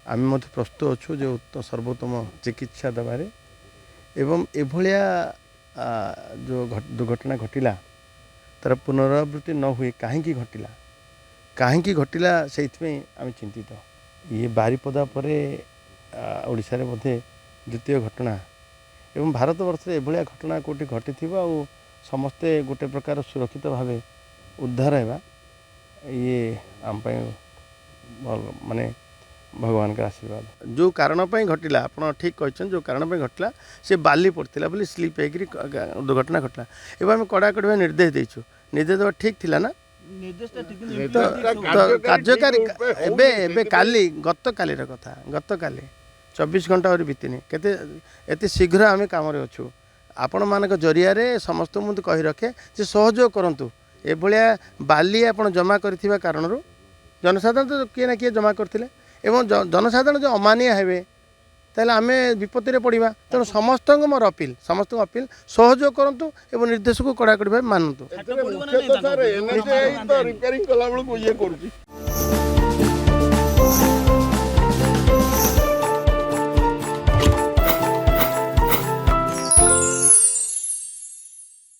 आम प्रस्तुत अच्छु जो सर्वोत्तम चिकित्सा देवे एवं एभलिया जो दुर्घटना घटिला तार पुनरावृत्ति न हुए कहीं घटिला कहीं घटिला से आम चिंतित ये बारिपदा पर ओडिशा रे बोधे द्वितीय घटना एवं भारत वर्ष एभलिया घटना कोटी घटी समस्ते गोटे प्रकार सुरक्षित भाव उद्धार है ये आम माने भगवान का आशीर्वाद जो कारण घटला आप ठीक कहते जो कारण घटला से बाली पड़ता बोली स्लीप हो दुर्घटना घटला एवं आम कड़ाकड़ी भाव निर्देश देचु निर्देश देवा ठीक थिला ना तो कार्यकारी एबे काली गत काली कथा गत काली 24 घंटा और बीतनी केते शीघ्र आम काम अच्छु आपण मान जरिया समस्त मुझे कही रखे जे सहयोग करूँ एभलिया बाली आप जमा कर कारण जनसाधारण तो किए ना किए जमा करते एवं जनसाधारण जो अमानिया हेबे ताहले आमे विपत्ति पड़ा तेणु समस्त मोर अपील समस्त अपील सहयोग करूँ एवं निर्देश को कड़ाकड़ी भाव मानतु।